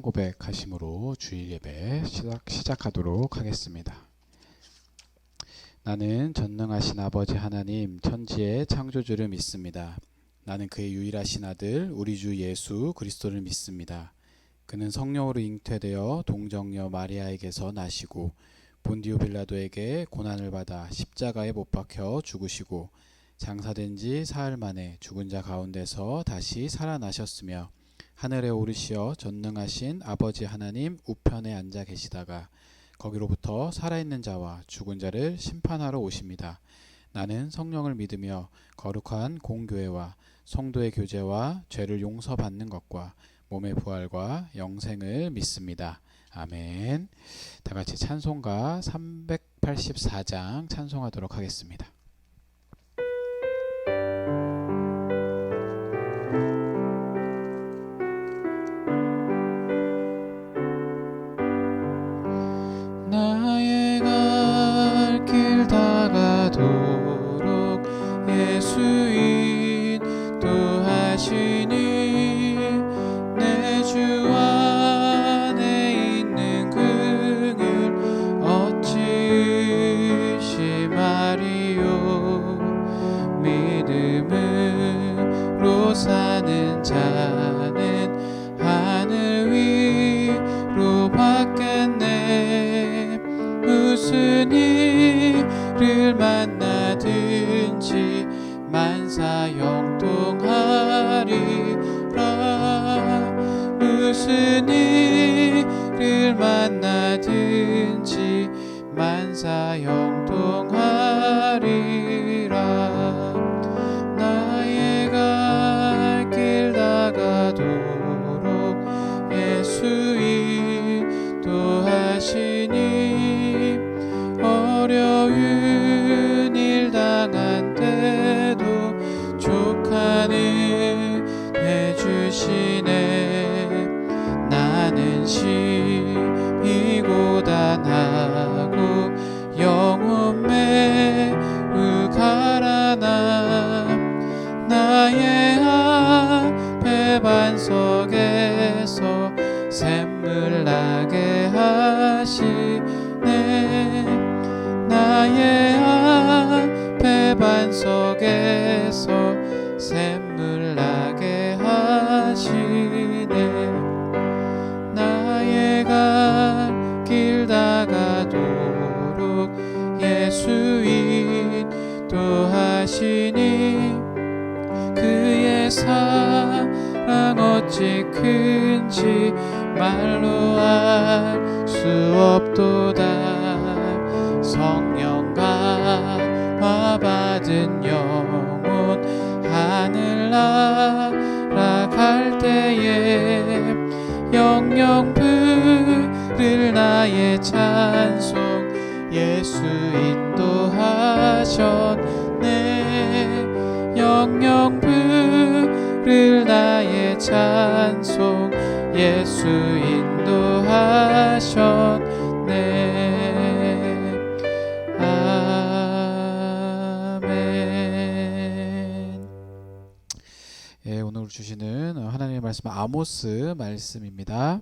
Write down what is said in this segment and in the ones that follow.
고백하심으로 주일 예배 시작하도록 하겠습니다. 나는 전능하신 아버지 하나님 천지의 창조주를 믿습니다. 나는 그의 유일하신 아들 우리 주 예수 그리스도를 믿습니다. 그는 성령으로 잉태되어 동정녀 마리아에게서 나시고 본디오 빌라도에게 고난을 받아 십자가에 못 박혀 죽으시고 장사된 지 사흘 만에 죽은 자 가운데서 다시 살아나셨으며 하늘에 오르시어 전능하신 아버지 하나님 우편에 앉아 계시다가 거기로부터 살아있는 자와 죽은 자를 심판하러 오십니다. 나는 성령을 믿으며 거룩한 공교회와 성도의 교제와 죄를 용서받는 것과 몸의 부활과 영생을 믿습니다. 아멘. 다 같이 찬송가 384장 찬송하도록 하겠습니다. 나의 갈 길 다가도록 예수 인도하시니 내 주 안에 있는 그를 어찌 의심하리요. 믿음으로 사는 자는 하늘 위로 받겠네. 무슨 일을 만나든지 만사 형통하리라. 무슨 일을 만나든지 만사 형통하리라. 나의 갈 길 다가도록 예수 인도하시니 어려운 일 당한 때도 족하는 해주시네. 나는 심히 고단하고 영혼 매우 가라나. 나의 앞에 반석에서 샘물 나게 하시네. 나의 앞에 반석에서 샘물 나게 하시네. 나의 갈 길 다가도록 예수 인도하시니 그의 사랑 어찌 큰지 말로 알 수 없도다. 성령 감화 받은 영혼 하늘 날아갈 때에 영영 부를 나의 찬송 예수 인도하셨네. 영영 부를 나의 찬송 예수 인도하셨네. 아멘. 예, 오늘 주시는 하나님의 말씀은 아모스 말씀입니다.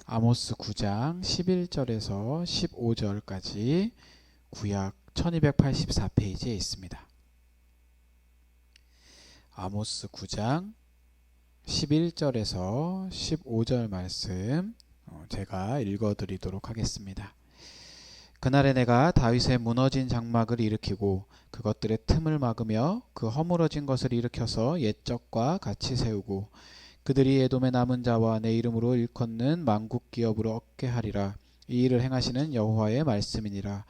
아모스 9장 11절에서 15절까지 구약 1284페이지에 있습니다. 아모스 9장 11절에서 15절 말씀 제가 읽어드리도록 하겠습니다. 그날에 내가 다윗의 무너진 장막을 일으키고 그것들의 틈을 막으며 그 허물어진 것을 일으켜서 옛적과 같이 세우고 그들이 에돔의 남은 자와 내 이름으로 일컫는 만국 기업으로 얻게 하리라. 이 일을 행하시는 여호와의 말씀이니라.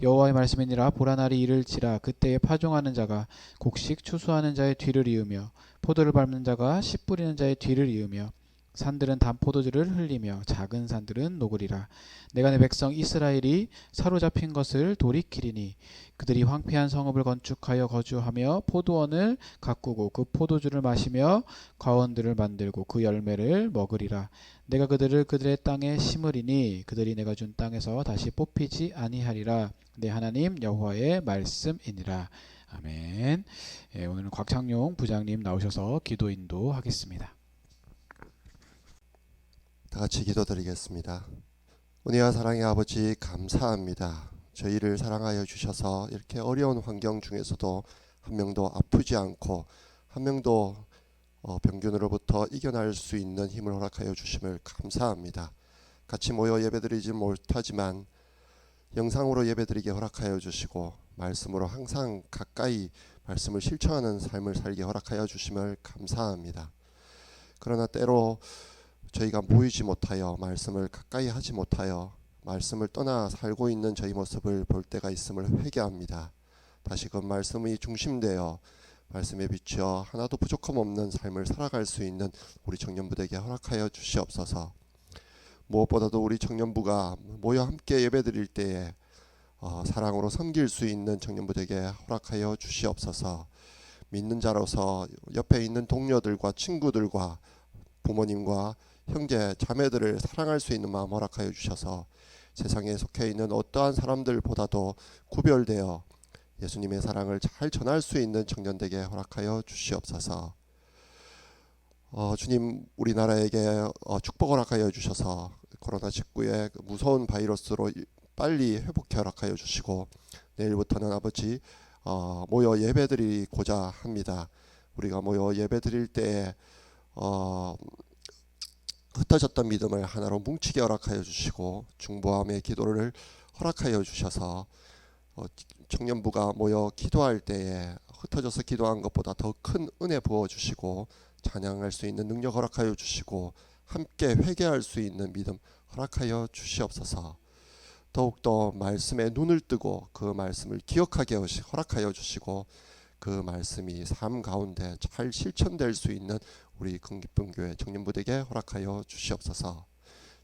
여호와의 말씀이니라. 보라 날이 이를지라. 그때에 파종하는 자가 곡식 추수하는 자의 뒤를 이으며 포도를 밟는 자가 씨 뿌리는 자의 뒤를 이으며 산들은 단포도주를 흘리며 작은 산들은 녹으리라. 내가 내 백성 이스라엘이 사로잡힌 것을 돌이키리니 그들이 황폐한 성읍을 건축하여 거주하며 포도원을 가꾸고 그 포도주를 마시며 과원들을 만들고 그 열매를 먹으리라. 내가 그들을 그들의 땅에 심으리니 그들이 내가 준 땅에서 다시 뽑히지 아니하리라. 내 하나님 여호와의 말씀이니라. 아멘. 예, 오늘은 곽창용 부장님 나오셔서 기도 인도하겠습니다. 다 같이 기도드리겠습니다. 은혜와 사랑의 아버지, 감사합니다. 저희를 사랑하여 주셔서 이렇게 어려운 환경 중에서도 한 명도 아프지 않고 한 명도 병균으로부터 이겨낼 수 있는 힘을 허락하여 주심을 감사합니다. 같이 모여 예배드리지 못하지만 영상으로 예배드리게 허락하여 주시고 말씀으로 항상 가까이 말씀을 실천하는 삶을 살게 허락하여 주심을 감사합니다. 그러나 때로 저희가 모이지 못하여 말씀을 가까이 하지 못하여 말씀을 떠나 살고 있는 저희 모습을 볼 때가 있음을 회개합니다. 다시금 말씀이 중심되어 말씀에 비추어 하나도 부족함 없는 삶을 살아갈 수 있는 우리 청년부에게 허락하여 주시옵소서. 무엇보다도 우리 청년부가 모여 함께 예배드릴 때에 사랑으로 섬길 수 있는 청년부에게 허락하여 주시옵소서. 믿는 자로서 옆에 있는 동료들과 친구들과 부모님과 형제 자매들을 사랑할 수 있는 마음 허락하여 주셔서 세상에 속해 있는 어떠한 사람들보다도 구별되어 예수님의 사랑을 잘 전할 수 있는 청년들에게 허락하여 주시옵소서. 주님, 우리나라에게 축복 허락하여 주셔서 코로나19의 무서운 바이러스로 빨리 회복해 허락하여 주시고 내일부터는 아버지 모여 예배드리고자 합니다. 우리가 모여 예배드릴 때에 흩어졌던 믿음을 하나로 뭉치게 허락하여 주시고 중보함의 기도를 허락하여 주셔서 청년부가 모여 기도할 때에 흩어져서 기도한 것보다 더 큰 은혜 부어주시고 찬양할 수 있는 능력 허락하여 주시고 함께 회개할 수 있는 믿음 허락하여 주시옵소서. 더욱더 말씀에 눈을 뜨고 그 말씀을 기억하게 허락하여 주시고 그 말씀이 삶 가운데 잘 실천될 수 있는 우리 긍기쁨교회 청년부에게 허락하여 주시옵소서.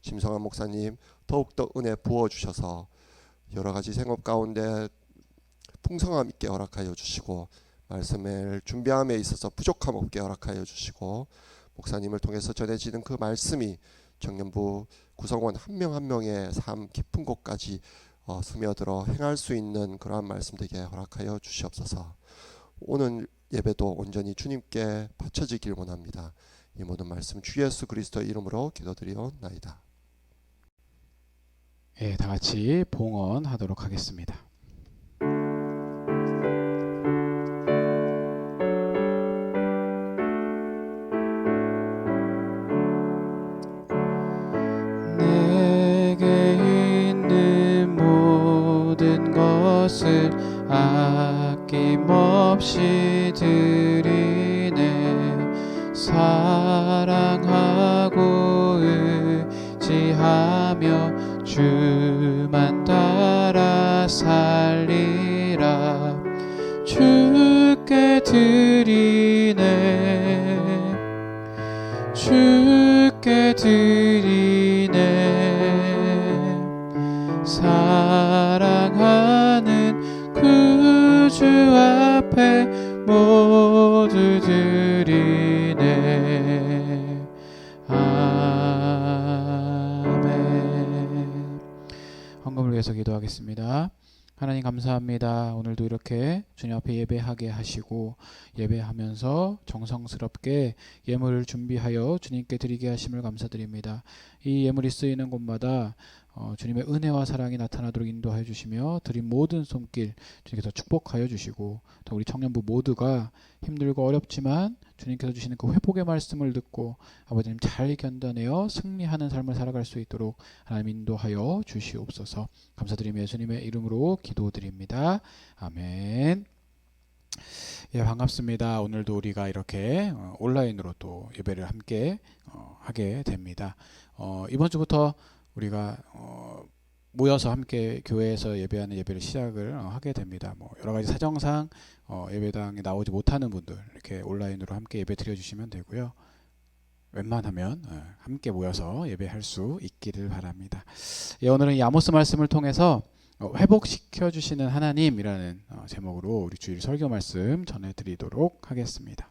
심성환 목사님 더욱더 은혜 부어주셔서 여러가지 생업 가운데 풍성함 있게 허락하여 주시고 말씀을 준비함에 있어서 부족함 없게 허락하여 주시고 목사님을 통해서 전해지는 그 말씀이 청년부 구성원 한 명 한 명의 삶 깊은 곳까지 스며들어 행할 수 있는 그러한 말씀 되게 허락하여 주시옵소서. 오늘 예배도 온전히 주님께 바쳐지길 원합니다. 이 모든 말씀 주 예수 그리스도의 이름으로 기도드리옵나이다. 예, 다 같이 봉헌하도록 하겠습니다. 내게 있는 모든 것을 아낌없이 드리네. 사랑하고 의지하며 주만 따라 살리라. 주께 드리네. 주께 드리네. 사랑하는 그 주 앞에 모두 드리네. 아멘. 헌금을 위해서 기도하겠습니다. 하나님 감사합니다. 오늘도 이렇게 주님 앞에 예배하게 하시고 예배하면서 정성스럽게 예물을 준비하여 주님께 드리게 하심을 감사드립니다. 이 예물이 쓰이는 곳마다 주님의 은혜와 사랑이 나타나도록 인도하여 주시며 드린 모든 손길 주님께서 축복하여 주시고 또 우리 청년부 모두가 힘들고 어렵지만 주님께서 주시는 그 회복의 말씀을 듣고 아버지님 잘 견뎌내어 승리하는 삶을 살아갈 수 있도록 하나님 인도하여 주시옵소서. 감사드리며 예수님의 이름으로 기도드립니다. 아멘. 예, 반갑습니다. 오늘도 우리가 이렇게 온라인으로 또 예배를 함께 하게 됩니다. 이번 주부터 우리가 모여서 함께 교회에서 예배하는 예배를 시작을 하게 됩니다. 뭐 여러 가지 사정상 예배당에 나오지 못하는 분들 이렇게 온라인으로 함께 예배 드려주시면 되고요. 웬만하면 함께 모여서 예배할 수 있기를 바랍니다. 예, 오늘은 이 아모스 말씀을 통해서 회복시켜 주시는 하나님이라는 제목으로 우리 주일 설교 말씀 전해드리도록 하겠습니다.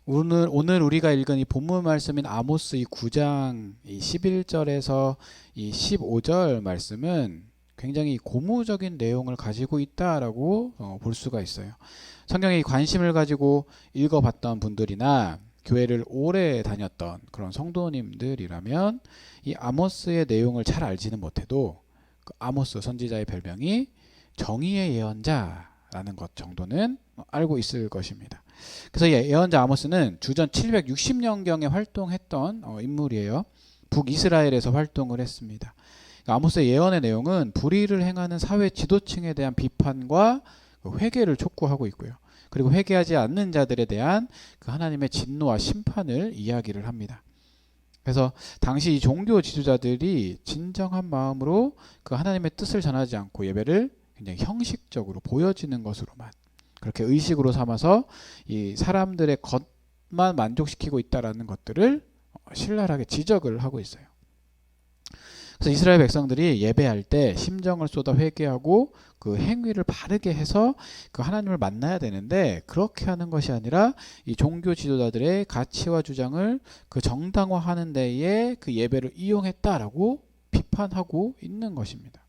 오늘 우리가 읽은 이 본문 말씀인 아모스 이 9장 이 11절에서 이 15절 말씀은 굉장히 고무적인 내용을 가지고 있다라고 볼 수가 있어요. 성경에 관심을 가지고 읽어봤던 분들이나 교회를 오래 다녔던 그런 성도님들이라면 이 아모스의 내용을 잘 알지는 못해도 그 아모스 선지자의 별명이 정의의 예언자라는 것 정도는 알고 있을 것입니다. 그래서 이 예언자 아모스는 주전 760년경에 활동했던 인물이에요. 북이스라엘에서 활동을 했습니다. 아모스의 예언의 내용은 불의를 행하는 사회 지도층에 대한 비판과 회개를 촉구하고 있고요. 그리고 회개하지 않는 자들에 대한 그 하나님의 진노와 심판을 이야기를 합니다. 그래서 당시 이 종교 지도자들이 진정한 마음으로 그 하나님의 뜻을 전하지 않고 예배를 굉장히 형식적으로 보여지는 것으로만 그렇게 의식으로 삼아서 이 사람들의 것만 만족시키고 있다라는 것들을 신랄하게 지적을 하고 있어요. 그래서 이스라엘 백성들이 예배할 때 심정을 쏟아 회개하고 그 행위를 바르게 해서 그 하나님을 만나야 되는데 그렇게 하는 것이 아니라 이 종교 지도자들의 가치와 주장을 그 정당화하는 데에 그 예배를 이용했다라고 비판하고 있는 것입니다.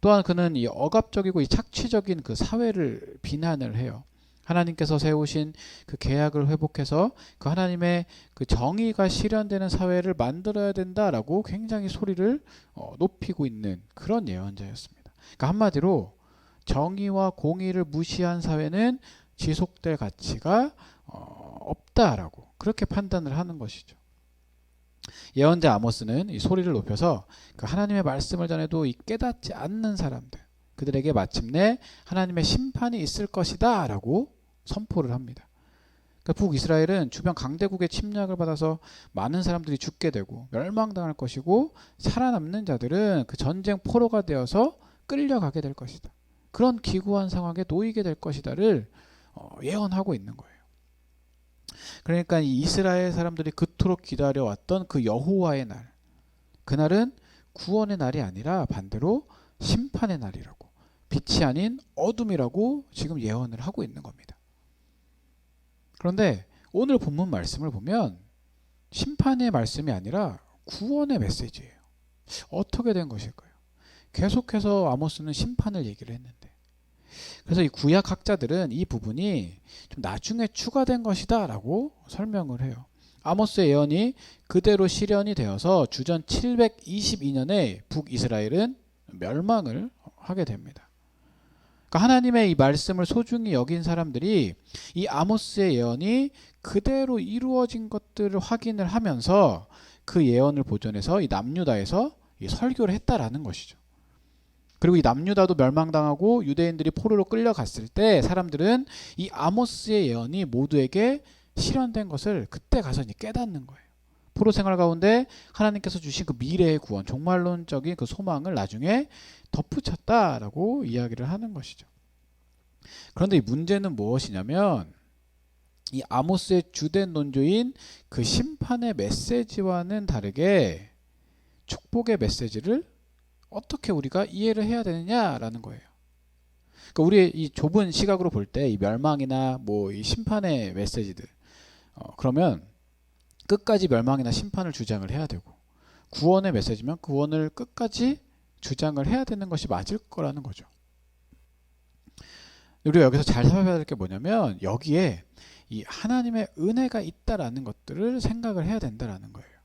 또한 그는 이 억압적이고 이 착취적인 그 사회를 비난을 해요. 하나님께서 세우신 그 계약을 회복해서 그 하나님의 그 정의가 실현되는 사회를 만들어야 된다라고 굉장히 소리를 높이고 있는 그런 예언자였습니다. 그러니까 한마디로 정의와 공의를 무시한 사회는 지속될 가치가 없다라고 그렇게 판단을 하는 것이죠. 예언자 아모스는 이 소리를 높여서 그 하나님의 말씀을 전해도 이 깨닫지 않는 사람들 그들에게 마침내 하나님의 심판이 있을 것이다 라고 선포를 합니다. 그러니까 북이스라엘은 주변 강대국의 침략을 받아서 많은 사람들이 죽게 되고 멸망당할 것이고 살아남는 자들은 그 전쟁 포로가 되어서 끌려가게 될 것이다. 그런 기구한 상황에 놓이게 될 것이다를 예언하고 있는 거예요. 그러니까 이 이스라엘 사람들이 그토록 기다려왔던 그 여호와의 날, 그날은 구원의 날이 아니라 반대로 심판의 날이라고, 빛이 아닌 어둠이라고 지금 예언을 하고 있는 겁니다. 그런데 오늘 본문 말씀을 보면 심판의 말씀이 아니라 구원의 메시지예요. 어떻게 된 것일까요? 계속해서 아모스는 심판을 얘기를 했는데, 그래서 이 구약 학자들은 이 부분이 좀 나중에 추가된 것이다 라고 설명을 해요. 아모스의 예언이 그대로 실현이 되어서 주전 722년에 북이스라엘은 멸망을 하게 됩니다. 그러니까 하나님의 이 말씀을 소중히 여긴 사람들이 이 아모스의 예언이 그대로 이루어진 것들을 확인을 하면서 그 예언을 보존해서 이 남유다에서 이 설교를 했다라는 것이죠. 그리고 이 남유다도 멸망당하고 유대인들이 포로로 끌려갔을 때 사람들은 이 아모스의 예언이 모두에게 실현된 것을 그때 가서 이제 깨닫는 거예요. 포로 생활 가운데 하나님께서 주신 그 미래의 구원, 종말론적인 그 소망을 나중에 덧붙였다라고 이야기를 하는 것이죠. 그런데 이 문제는 무엇이냐면 이 아모스의 주된 논조인 그 심판의 메시지와는 다르게 축복의 메시지를 어떻게 우리가 이해를 해야 되느냐라는 거예요. 그러니까 우리의 이 좁은 시각으로 볼 때 이 멸망이나 뭐 이 심판의 메시지들, 그러면 끝까지 멸망이나 심판을 주장을 해야 되고, 구원의 메시지면 구원을 끝까지 주장을 해야 되는 것이 맞을 거라는 거죠. 우리가 여기서 잘 살펴봐야 될 게 뭐냐면 여기에 이 하나님의 은혜가 있다라는 것들을 생각을 해야 된다라는 거예요.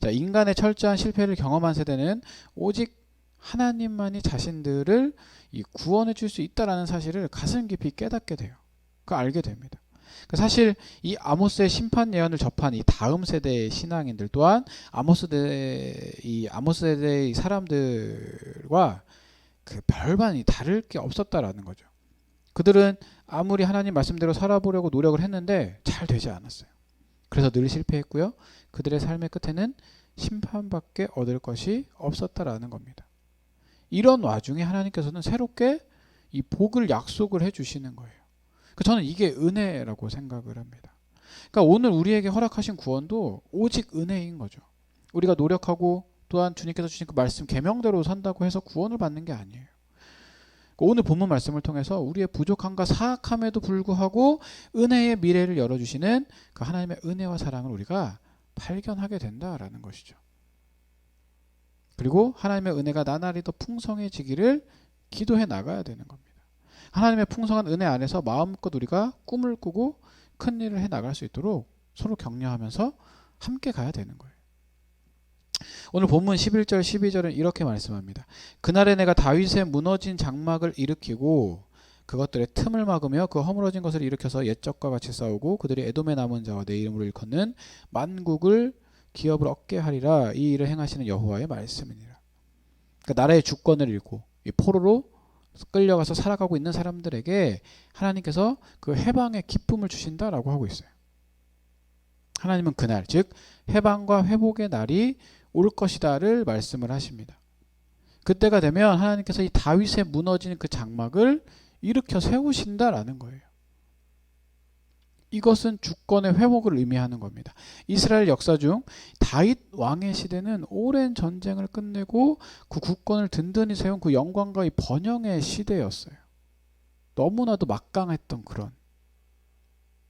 자, 인간의 철저한 실패를 경험한 세대는 오직 하나님만이 자신들을 이 구원해 줄 수 있다라는 사실을 가슴 깊이 깨닫게 돼요. 그 알게 됩니다. 사실 이 아모스의 심판 예언을 접한 이 다음 세대의 신앙인들 또한 아모스 세대의 사람들과 그 별반이 다를 게 없었다라는 거죠. 그들은 아무리 하나님 말씀대로 살아보려고 노력을 했는데 잘 되지 않았어요. 그래서 늘 실패했고요. 그들의 삶의 끝에는 심판밖에 얻을 것이 없었다라는 겁니다. 이런 와중에 하나님께서는 새롭게 이 복을 약속을 해주시는 거예요. 저는 이게 은혜라고 생각을 합니다. 그러니까 오늘 우리에게 허락하신 구원도 오직 은혜인 거죠. 우리가 노력하고 또한 주님께서 주신 그 말씀 계명대로 산다고 해서 구원을 받는 게 아니에요. 오늘 본문 말씀을 통해서 우리의 부족함과 사악함에도 불구하고 은혜의 미래를 열어주시는 그 하나님의 은혜와 사랑을 우리가 발견하게 된다라는 것이죠. 그리고 하나님의 은혜가 나날이 더 풍성해지기를 기도해 나가야 되는 겁니다. 하나님의 풍성한 은혜 안에서 마음껏 우리가 꿈을 꾸고 큰 일을 해 나갈 수 있도록 서로 격려하면서 함께 가야 되는 거예요. 오늘 본문 11절 12절은 이렇게 말씀합니다. 그날에 내가 다윗의 무너진 장막을 일으키고 그것들의 틈을 막으며 그 허물어진 것을 일으켜서 옛적과 같이 싸우고 그들이 에돔에 남은 자와 내 이름으로 일컫는 만국을 기업을 얻게 하리라. 이 일을 행하시는 여호와의 말씀이니라. 그러니까 나라의 주권을 잃고 이 포로로 끌려가서 살아가고 있는 사람들에게 하나님께서 그 해방의 기쁨을 주신다라고 하고 있어요. 하나님은 그날, 즉 해방과 회복의 날이 올 것이다를 말씀을 하십니다. 그때가 되면 하나님께서 이 다윗의 무너진 그 장막을 일으켜 세우신다라는 거예요. 이것은 주권의 회복을 의미하는 겁니다. 이스라엘 역사 중 다윗 왕의 시대는 오랜 전쟁을 끝내고 그 국권을 든든히 세운 그 영광과 이 번영의 시대였어요. 너무나도 막강했던 그런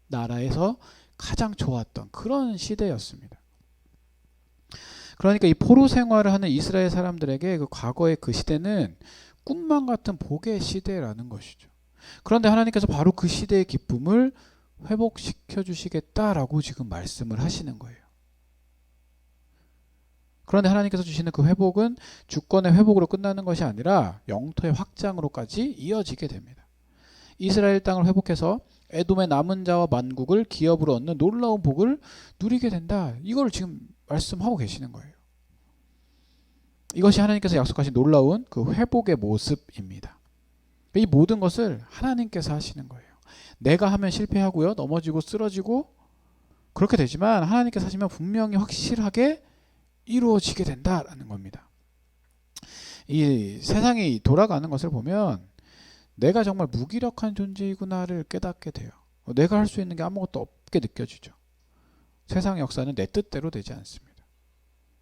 나라에서 가장 좋았던 그런 시대였습니다. 그러니까 이 포로 생활을 하는 이스라엘 사람들에게 그 과거의 그 시대는 꿈만 같은 복의 시대라는 것이죠. 그런데 하나님께서 바로 그 시대의 기쁨을 회복시켜 주시겠다라고 지금 말씀을 하시는 거예요. 그런데 하나님께서 주시는 그 회복은 주권의 회복으로 끝나는 것이 아니라 영토의 확장으로까지 이어지게 됩니다. 이스라엘 땅을 회복해서 에돔의 남은 자와 만국을 기업으로 얻는 놀라운 복을 누리게 된다. 이걸 지금 말씀하고 계시는 거예요. 이것이 하나님께서 약속하신 놀라운 그 회복의 모습입니다. 이 모든 것을 하나님께서 하시는 거예요. 내가 하면 실패하고요. 넘어지고 쓰러지고 그렇게 되지만 하나님께서 하시면 분명히 확실하게 이루어지게 된다라는 겁니다. 이 세상이 돌아가는 것을 보면 내가 정말 무기력한 존재이구나를 깨닫게 돼요. 내가 할 수 있는 게 아무것도 없게 느껴지죠. 세상 역사는 내 뜻대로 되지 않습니다.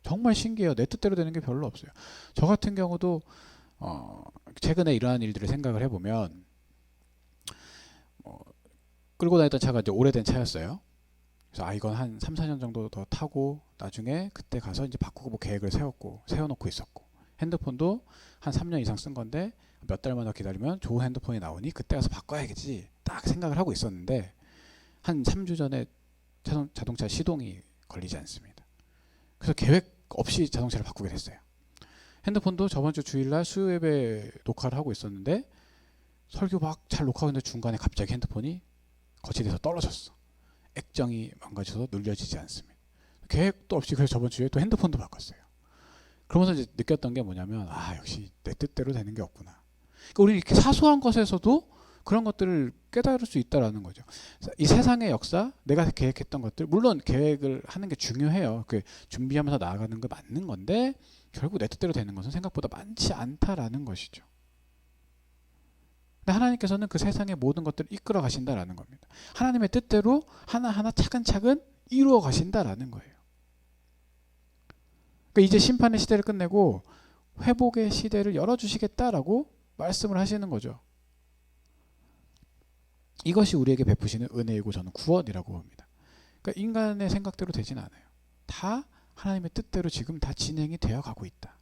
정말 신기해요. 내 뜻대로 되는 게 별로 없어요. 저 같은 경우도 최근에 일어난 일들을 생각을 해보면 끌고 다녔던 차가 이제 오래된 차였어요. 그래서 이건 한 3, 4년 정도 더 타고 나중에 그때 가서 이제 바꾸고 뭐 계획을 세워놓고 있었고 핸드폰도 한 3년 이상 쓴 건데 몇 달만 더 기다리면 좋은 핸드폰이 나오니 그때 가서 바꿔야겠지 딱 생각을 하고 있었는데 한 3주 전에 자동차 시동이 걸리지 않습니다. 그래서 계획 없이 자동차를 바꾸게 됐어요. 핸드폰도 저번 주 주일날 수요예배 녹화를 하고 있었는데 설교 막 잘 녹화하고 있는데 중간에 갑자기 핸드폰이 거치대서 떨어졌어. 액정이 망가져서 눌려지지 않습니다. 계획도 없이 그래서 저번 주에 또 핸드폰도 바꿨어요. 그러면서 이제 느꼈던 게 뭐냐면 역시 내 뜻대로 되는 게 없구나. 그러니까 우리 이렇게 사소한 것에서도 그런 것들을 깨달을 수 있다라는 거죠. 이 세상의 역사, 내가 계획했던 것들, 물론 계획을 하는 게 중요해요. 그 준비하면서 나아가는 거 맞는 건데 결국 내 뜻대로 되는 것은 생각보다 많지 않다라는 것이죠. 근데 하나님께서는 그 세상의 모든 것들을 이끌어 가신다라는 겁니다. 하나님의 뜻대로 하나하나 차근차근 이루어 가신다라는 거예요. 그러니까 이제 심판의 시대를 끝내고 회복의 시대를 열어주시겠다라고 말씀을 하시는 거죠. 이것이 우리에게 베푸시는 은혜이고 저는 구원이라고 봅니다. 그러니까 인간의 생각대로 되진 않아요. 다 하나님의 뜻대로 지금 다 진행이 되어 가고 있다.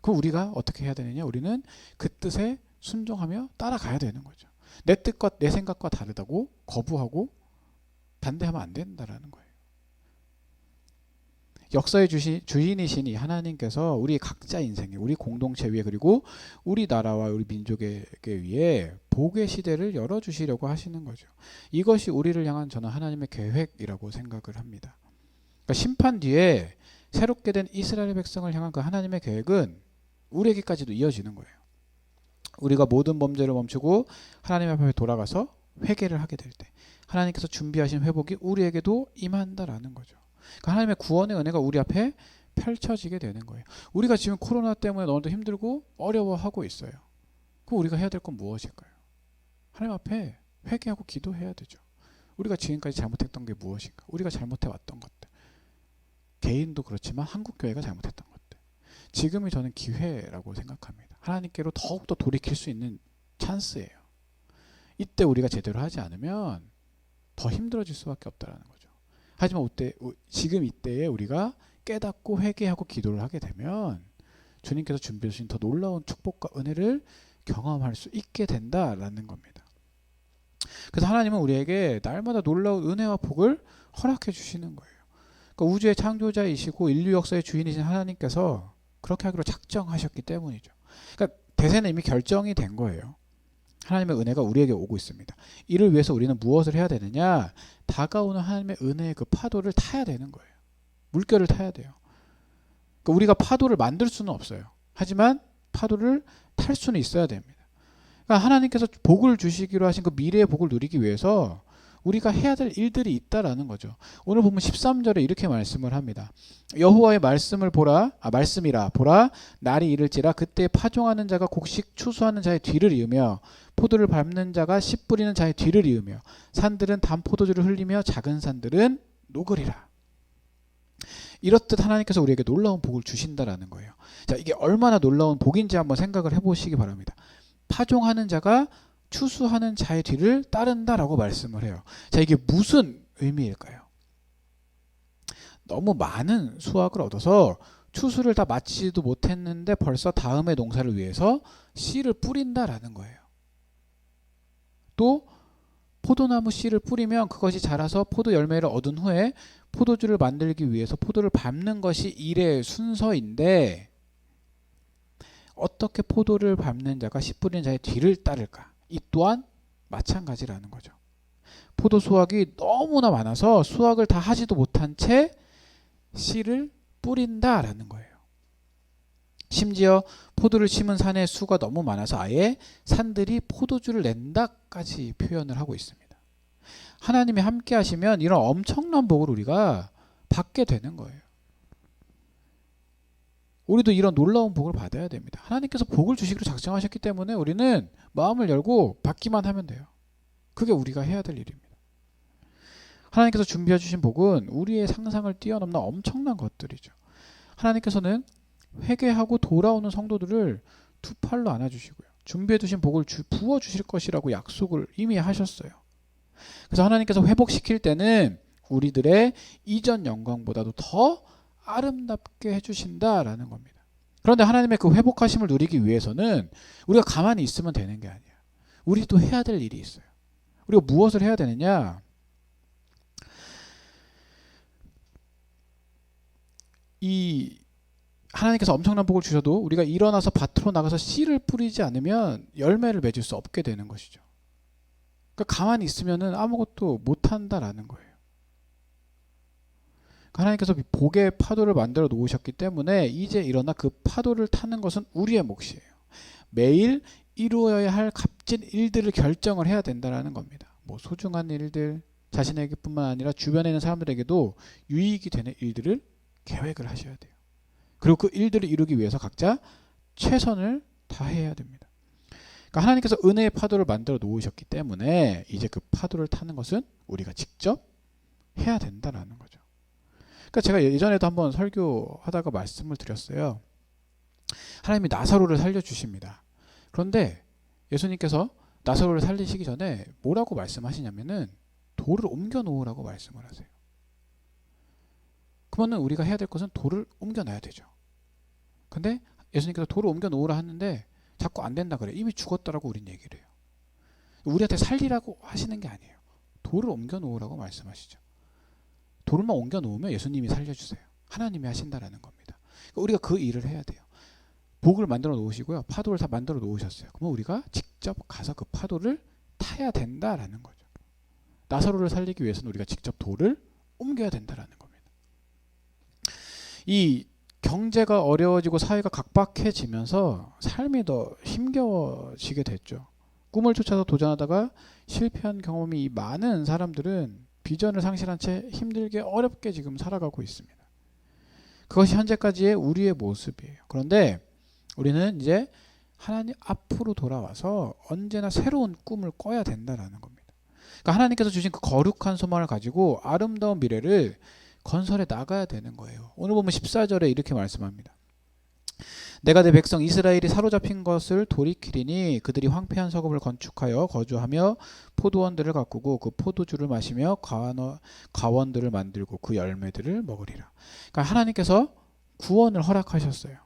그럼 우리가 어떻게 해야 되느냐? 우리는 그 뜻에 순종하며 따라가야 되는 거죠. 내 뜻과 내 생각과 다르다고 거부하고 반대하면 안 된다라는 거예요. 역사의 주인이시니 하나님께서 우리 각자 인생에 우리 공동체 위에 그리고 우리 나라와 우리 민족에게 위해 복의 시대를 열어주시려고 하시는 거죠. 이것이 우리를 향한 저는 하나님의 계획이라고 생각을 합니다. 그러니까 심판 뒤에 새롭게 된 이스라엘 백성을 향한 그 하나님의 계획은 우리에게까지도 이어지는 거예요. 우리가 모든 범죄를 멈추고 하나님 앞에 돌아가서 회개를 하게 될 때 하나님께서 준비하신 회복이 우리에게도 임한다라는 거죠. 그러니까 하나님의 구원의 은혜가 우리 앞에 펼쳐지게 되는 거예요. 우리가 지금 코로나 때문에 너무도 힘들고 어려워하고 있어요. 그럼 우리가 해야 될 건 무엇일까요? 하나님 앞에 회개하고 기도해야 되죠. 우리가 지금까지 잘못했던 게 무엇인가? 우리가 잘못해왔던 것들. 개인도 그렇지만 한국교회가 잘못했던 것들. 지금이 저는 기회라고 생각합니다. 하나님께로 더욱더 돌이킬 수 있는 찬스예요. 이때 우리가 제대로 하지 않으면 더 힘들어질 수밖에 없다는 거죠. 하지만 지금 이때에 우리가 깨닫고 회개하고 기도를 하게 되면 주님께서 준비해 주신 더 놀라운 축복과 은혜를 경험할 수 있게 된다라는 겁니다. 그래서 하나님은 우리에게 날마다 놀라운 은혜와 복을 허락해 주시는 거예요. 그러니까 우주의 창조자이시고 인류 역사의 주인이신 하나님께서 그렇게 하기로 작정하셨기 때문이죠. 그러니까 대세는 이미 결정이 된 거예요. 하나님의 은혜가 우리에게 오고 있습니다. 이를 위해서 우리는 무엇을 해야 되느냐? 다가오는 하나님의 은혜의 그 파도를 타야 되는 거예요. 물결을 타야 돼요. 그러니까 우리가 파도를 만들 수는 없어요. 하지만 파도를 탈 수는 있어야 됩니다. 그러니까 하나님께서 복을 주시기로 하신 그 미래의 복을 누리기 위해서 우리가 해야 될 일들이 있다라는 거죠. 오늘 보면 13절에 이렇게 말씀을 합니다. 여호와의 말씀을 보라, 말씀이라 보라, 날이 이를지라 그때 파종하는 자가 곡식 추수하는 자의 뒤를 이으며 포도를 밟는 자가 씨 뿌리는 자의 뒤를 이으며 산들은 단포도주를 흘리며 작은 산들은 녹으리라. 이렇듯 하나님께서 우리에게 놀라운 복을 주신다라는 거예요. 자, 이게 얼마나 놀라운 복인지 한번 생각을 해보시기 바랍니다. 파종하는 자가 추수하는 자의 뒤를 따른다라고 말씀을 해요. 자, 이게 무슨 의미일까요? 너무 많은 수확을 얻어서 추수를 다 마치지도 못했는데 벌써 다음의 농사를 위해서 씨를 뿌린다라는 거예요. 또 포도나무 씨를 뿌리면 그것이 자라서 포도 열매를 얻은 후에 포도주를 만들기 위해서 포도를 밟는 것이 일의 순서인데 어떻게 포도를 밟는 자가 씨 뿌리는 자의 뒤를 따를까? 이 또한 마찬가지라는 거죠. 포도 수확이 너무나 많아서 수확을 다 하지도 못한 채 씨를 뿌린다라는 거예요. 심지어 포도를 심은 산의 수가 너무 많아서 아예 산들이 포도주를 낸다까지 표현을 하고 있습니다. 하나님이 함께 하시면 이런 엄청난 복을 우리가 받게 되는 거예요. 우리도 이런 놀라운 복을 받아야 됩니다. 하나님께서 복을 주시기로 작정하셨기 때문에 우리는 마음을 열고 받기만 하면 돼요. 그게 우리가 해야 될 일입니다. 하나님께서 준비해 주신 복은 우리의 상상을 뛰어넘는 엄청난 것들이죠. 하나님께서는 회개하고 돌아오는 성도들을 두 팔로 안아주시고요. 준비해 두신 복을 부어 주실 것이라고 약속을 이미 하셨어요. 그래서 하나님께서 회복시킬 때는 우리들의 이전 영광보다도 더 아름답게 해주신다라는 겁니다. 그런데 하나님의 그 회복하심을 누리기 위해서는 우리가 가만히 있으면 되는 게 아니야. 우리도 해야 될 일이 있어요. 우리가 무엇을 해야 되느냐? 이 하나님께서 엄청난 복을 주셔도 우리가 일어나서 밭으로 나가서 씨를 뿌리지 않으면 열매를 맺을 수 없게 되는 것이죠. 그러니까 가만히 있으면은 아무것도 못한다라는 거예요. 하나님께서 복의 파도를 만들어 놓으셨기 때문에 이제 일어나 그 파도를 타는 것은 우리의 몫이에요. 매일 이루어야 할 값진 일들을 결정을 해야 된다는 겁니다. 뭐 소중한 일들, 자신에게뿐만 아니라 주변에 있는 사람들에게도 유익이 되는 일들을 계획을 하셔야 돼요. 그리고 그 일들을 이루기 위해서 각자 최선을 다해야 됩니다. 그러니까 하나님께서 은혜의 파도를 만들어 놓으셨기 때문에 이제 그 파도를 타는 것은 우리가 직접 해야 된다는 거죠. 그러니까 제가 예전에도 한번 설교하다가 말씀을 드렸어요. 하나님이 나사로를 살려주십니다. 그런데 예수님께서 나사로를 살리시기 전에 뭐라고 말씀하시냐면은 돌을 옮겨 놓으라고 말씀을 하세요. 그러면 우리가 해야 될 것은 돌을 옮겨 놔야 되죠. 근데 예수님께서 돌을 옮겨 놓으라 하는데 자꾸 안 된다 그래. 이미 죽었다라고 우린 얘기를 해요. 우리한테 살리라고 하시는 게 아니에요. 돌을 옮겨 놓으라고 말씀하시죠. 돌만 옮겨 놓으면 예수님이 살려주세요. 하나님이 하신다라는 겁니다. 그러니까 우리가 그 일을 해야 돼요. 복을 만들어 놓으시고요. 파도를 다 만들어 놓으셨어요. 그러면 우리가 직접 가서 그 파도를 타야 된다라는 거죠. 나사로를 살리기 위해서는 우리가 직접 돌을 옮겨야 된다라는 겁니다. 이 경제가 어려워지고 사회가 각박해지면서 삶이 더 힘겨워지게 됐죠. 꿈을 쫓아서 도전하다가 실패한 경험이 많은 사람들은 비전을 상실한 채 힘들게 어렵게 지금 살아가고 있습니다. 그것이 현재까지의 우리의 모습이에요. 그런데 우리는 이제 하나님 앞으로 돌아와서 언제나 새로운 꿈을 꿔야 된다는 겁니다. 그러니까 하나님께서 주신 그 거룩한 소망을 가지고 아름다운 미래를 건설해 나가야 되는 거예요. 오늘 보면 14절에 이렇게 말씀합니다. 내가 내 백성 이스라엘이 사로잡힌 것을 돌이키리니 그들이 황폐한 서급을 건축하여 거주하며 포도원들을 가꾸고 그 포도주를 마시며 과원들을 만들고 그 열매들을 먹으리라. 그러니까 하나님께서 구원을 허락하셨어요.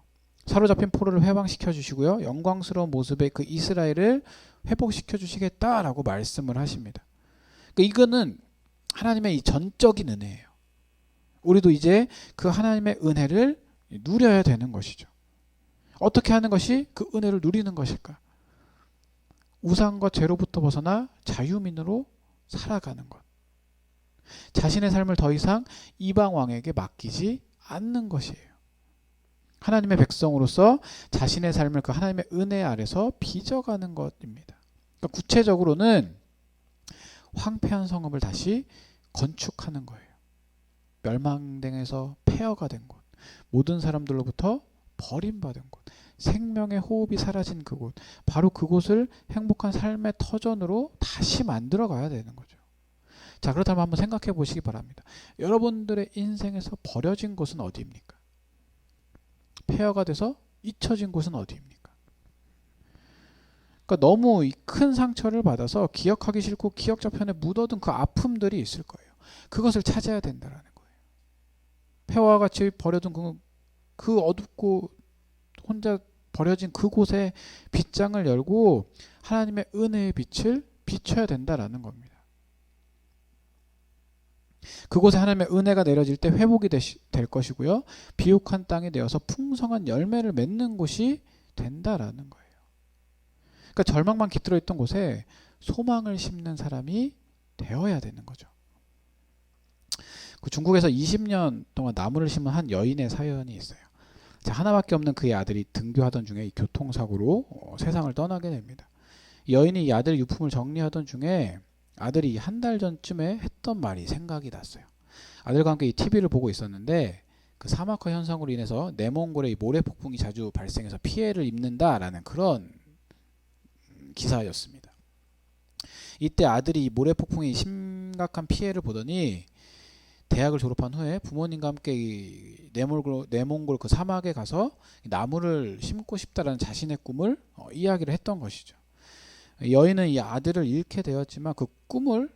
사로잡힌 포로를 회방시켜 주시고요. 영광스러운 모습의 그 이스라엘을 회복시켜 주시겠다라고 말씀을 하십니다. 그러니까 이거는 하나님의 이 전적인 은혜예요. 우리도 이제 그 하나님의 은혜를 누려야 되는 것이죠. 어떻게 하는 것이 그 은혜를 누리는 것일까? 우상과 죄로부터 벗어나 자유민으로 살아가는 것. 자신의 삶을 더 이상 이방 왕에게 맡기지 않는 것이에요. 하나님의 백성으로서 자신의 삶을 그 하나님의 은혜 아래서 빚어가는 것입니다. 그러니까 구체적으로는 황폐한 성읍을 다시 건축하는 거예요. 멸망당해서 폐허가 된 곳, 모든 사람들로부터 버림받은 곳, 생명의 호흡이 사라진 그곳, 바로 그곳을 행복한 삶의 터전으로 다시 만들어 가야 되는 거죠. 자, 그렇다면 한번 생각해 보시기 바랍니다. 여러분들의 인생에서 버려진 곳은 어디입니까? 폐허가 돼서 잊혀진 곳은 어디입니까? 그러니까 너무 큰 상처를 받아서 기억하기 싫고 기억 저편에 묻어둔 그 아픔들이 있을 거예요. 그것을 찾아야 된다는 거예요. 폐허와 같이 버려둔 그 어둡고 혼자 버려진 그곳에 빗장을 열고 하나님의 은혜의 빛을 비춰야 된다라는 겁니다. 그곳에 하나님의 은혜가 내려질 때 회복이 될 것이고요. 비옥한 땅이 되어서 풍성한 열매를 맺는 곳이 된다라는 거예요. 그러니까 절망만 깃들어 있던 곳에 소망을 심는 사람이 되어야 되는 거죠. 그 중국에서 20년 동안 나무를 심은 한 여인의 사연이 있어요. 자, 하나밖에 없는 그의 아들이 등교하던 중에 이 교통사고로 세상을 떠나게 됩니다. 이 여인이 이 아들 유품을 정리하던 중에 아들이 한 달 전쯤에 했던 말이 생각이 났어요. 아들과 함께 이 TV를 보고 있었는데 그 사막화 현상으로 인해서 내몽골에 이 모래 폭풍이 자주 발생해서 피해를 입는다라는 그런 기사였습니다. 이때 아들이 이 모래 폭풍이 심각한 피해를 보더니 대학을 졸업한 후에 부모님과 함께 이 내몽골 그 사막에 가서 나무를 심고 싶다라는 자신의 꿈을 이야기를 했던 것이죠. 여인은 이 아들을 잃게 되었지만 그 꿈을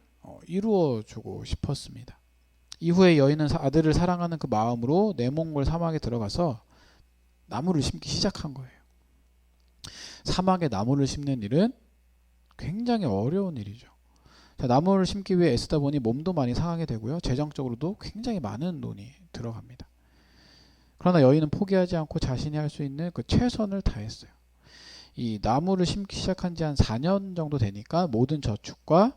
이루어주고 싶었습니다. 이후에 여인은 아들을 사랑하는 그 마음으로 내몽골 사막에 들어가서 나무를 심기 시작한 거예요. 사막에 나무를 심는 일은 굉장히 어려운 일이죠. 자, 나무를 심기 위해 애쓰다 보니 몸도 많이 상하게 되고요. 재정적으로도 굉장히 많은 돈이 들어갑니다. 그러나 여인은 포기하지 않고 자신이 할 수 있는 그 최선을 다했어요. 이 나무를 심기 시작한 지 한 4년 정도 되니까 모든 저축과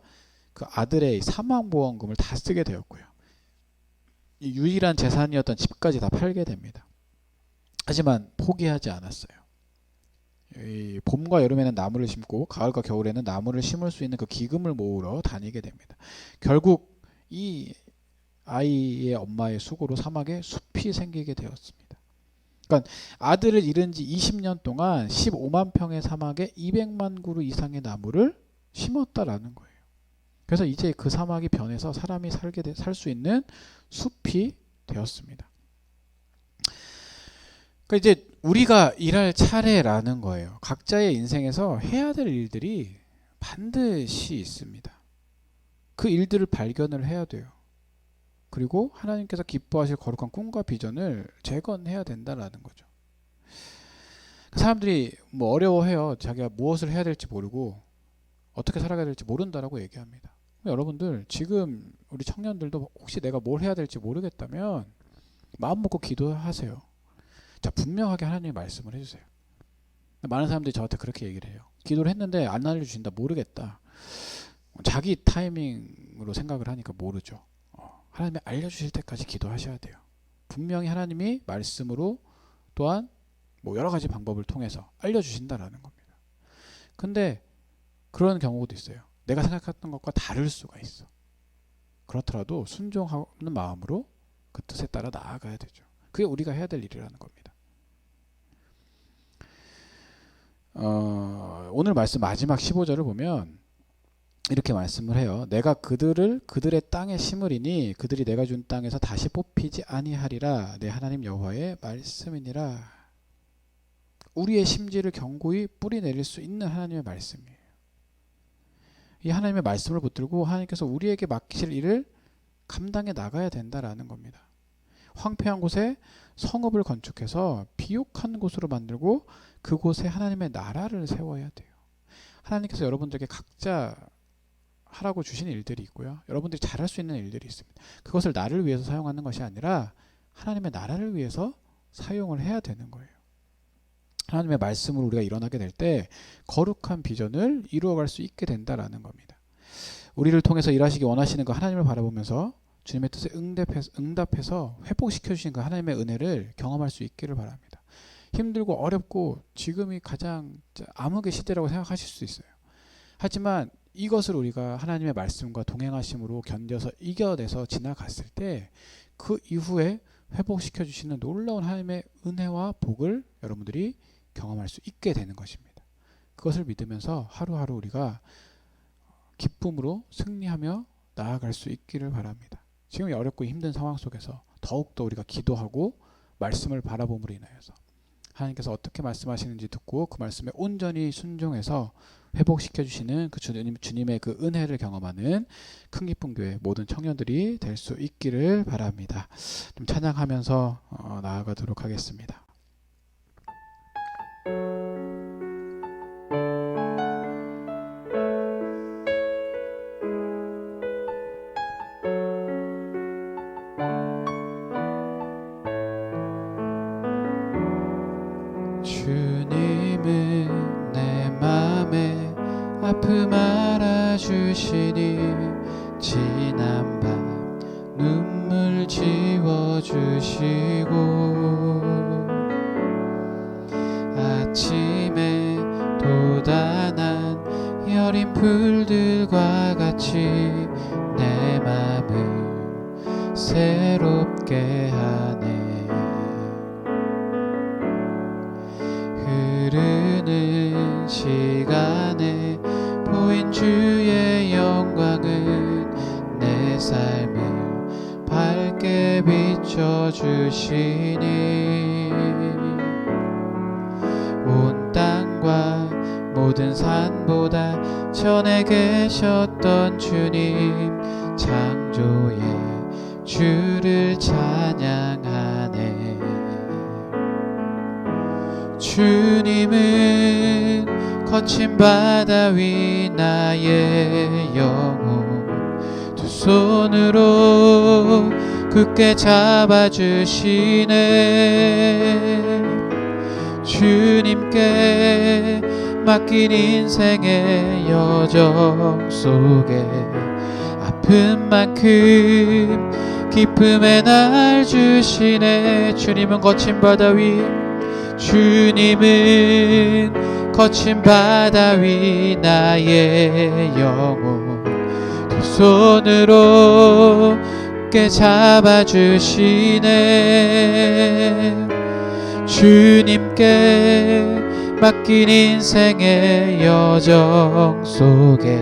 그 아들의 사망보험금을 다 쓰게 되었고요. 이 유일한 재산이었던 집까지 다 팔게 됩니다. 하지만 포기하지 않았어요. 이 봄과 여름에는 나무를 심고 가을과 겨울에는 나무를 심을 수 있는 그 기금을 모으러 다니게 됩니다. 결국 이 아이의 엄마의 수고로 사막에 숲이 생기게 되었습니다. 그러니까 아들을 잃은 지 20년 동안 15만 평의 사막에 200만 그루 이상의 나무를 심었다라는 거예요. 그래서 이제 그 사막이 변해서 사람이 살 수 있는 숲이 되었습니다. 그러니까 이제 우리가 일할 차례라는 거예요. 각자의 인생에서 해야 될 일들이 반드시 있습니다. 그 일들을 발견을 해야 돼요. 그리고 하나님께서 기뻐하실 거룩한 꿈과 비전을 재건해야 된다라는 거죠. 사람들이 뭐 어려워해요. 자기가 무엇을 해야 될지 모르고 어떻게 살아가야 될지 모른다라고 얘기합니다. 여러분들 지금 우리 청년들도 혹시 내가 뭘 해야 될지 모르겠다면 마음 먹고 기도하세요. 자, 분명하게 하나님의 말씀을 해주세요. 많은 사람들이 저한테 그렇게 얘기를 해요. 기도를 했는데 안 알려주신다, 모르겠다. 자기 타이밍으로 생각을 하니까 모르죠. 하나님이 알려주실 때까지 기도하셔야 돼요. 분명히 하나님이 말씀으로 또한 뭐 여러 가지 방법을 통해서 알려주신다라는 겁니다. 근데 그런 경우도 있어요. 내가 생각했던 것과 다를 수가 있어. 그렇더라도 순종하는 마음으로 그 뜻에 따라 나아가야 되죠. 그게 우리가 해야 될 일이라는 겁니다. 오늘 말씀 마지막 15절을 보면 이렇게 말씀을 해요. 내가 그들의 땅에 심으리니 그들이 내가 준 땅에서 다시 뽑히지 아니하리라. 내 하나님 여호와의 말씀이니라. 우리의 심지를 견고히 뿌리 내릴 수 있는 하나님의 말씀이에요. 이 하나님의 말씀을 붙들고 하나님께서 우리에게 맡기실 일을 감당해 나가야 된다라는 겁니다. 황폐한 곳에 성읍을 건축해서 비옥한 곳으로 만들고 그곳에 하나님의 나라를 세워야 돼요. 하나님께서 여러분들에게 각자 하라고 주신 일들이 있고요. 여러분들이 잘할 수 있는 일들이 있습니다. 그것을 나를 위해서 사용하는 것이 아니라 하나님의 나라를 위해서 사용을 해야 되는 거예요. 하나님의 말씀으로 우리가 일어나게 될 때 거룩한 비전을 이루어갈 수 있게 된다라는 겁니다. 우리를 통해서 일하시기 원하시는 그 하나님을 바라보면서 주님의 뜻에 응답해서 회복시켜 주신 그 하나님의 은혜를 경험할 수 있기를 바랍니다. 힘들고 어렵고 지금이 가장 암흑의 시대라고 생각하실 수 있어요. 하지만 이것을 우리가 하나님의 말씀과 동행하심으로 견뎌서 이겨내서 지나갔을 때 그 이후에 회복시켜 주시는 놀라운 하나님의 은혜와 복을 여러분들이 경험할 수 있게 되는 것입니다. 그것을 믿으면서 하루하루 우리가 기쁨으로 승리하며 나아갈 수 있기를 바랍니다. 지금 어렵고 힘든 상황 속에서 더욱더 우리가 기도하고 말씀을 바라봄으로 인하여서 하나님께서 어떻게 말씀하시는지 듣고 그 말씀에 온전히 순종해서 회복시켜 주시는 그 주님의 그 은혜를 경험하는 큰 기쁨 교회 모든 청년들이 될 수 있기를 바랍니다. 좀 찬양하면서 나아가도록 하겠습니다. 주님은 내 맘에 아픔 알아주시니 지난 밤 눈물 지워주시고 아침에 돋아난 여린 풀들과 같이 내 맘을 새롭게 하네. 흐르는 시간에 보인 주의 영광은 내 삶을 밝게 비춰주시니 온 땅과 모든 산보다 전에 계셨던 주님 창조의 주를 찬양하네. 주님은 거친 바다 위 나의 영혼 두 손으로 굳게 잡아주시네. 주님께 맡긴 인생의 여정 속에 아픈 만큼 기쁨의 날 주시네. 주님은 거친 바다 위 주님은 거친 바다 위 나의 영혼 두 손으로 굳게 잡아주시네. 주님께 맡긴 인생의 여정 속에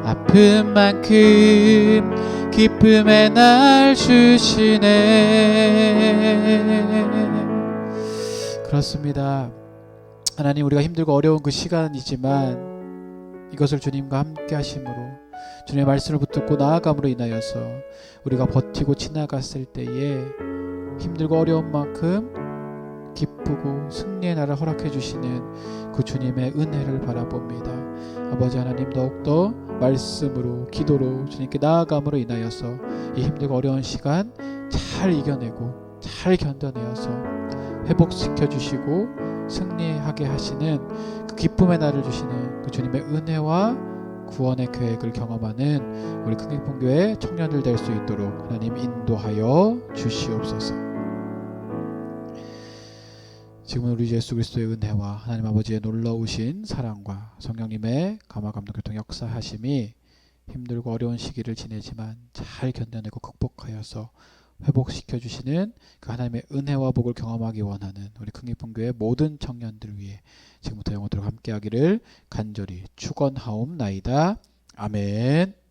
아픈 만큼 기쁨의 날 주시네. 그렇습니다. 하나님, 우리가 힘들고 어려운 그 시간이지만 이것을 주님과 함께 하심으로 주님의 말씀을 붙들고 나아감으로 인하여서 우리가 버티고 지나갔을 때에 힘들고 어려운 만큼 기쁘고 승리의 날을 허락해 주시는 그 주님의 은혜를 바라봅니다. 아버지 하나님, 더욱더 말씀으로 기도로 주님께 나아감으로 인하여서 이 힘들고 어려운 시간 잘 이겨내고 잘 견뎌내어서 회복시켜 주시고 승리하게 하시는 그 기쁨의 날을 주시는 그 주님의 은혜와 구원의 계획을 경험하는 우리 큰기쁨교회 청년들 될 수 있도록 하나님 인도하여 주시옵소서. 지금은 우리 예수 그리스도의 은혜와 하나님 아버지의 놀라우신 사랑과 성령님의 감화감동 교통 역사하심이 힘들고 어려운 시기를 지내지만 잘 견뎌내고 극복하여서 회복시켜 주시는 그 하나님의 은혜와 복을 경험하기 원하는 우리 큰기쁨교회 모든 청년들 위해 지금부터 영원토록 함께하기를 간절히 축원하옵나이다. 아멘.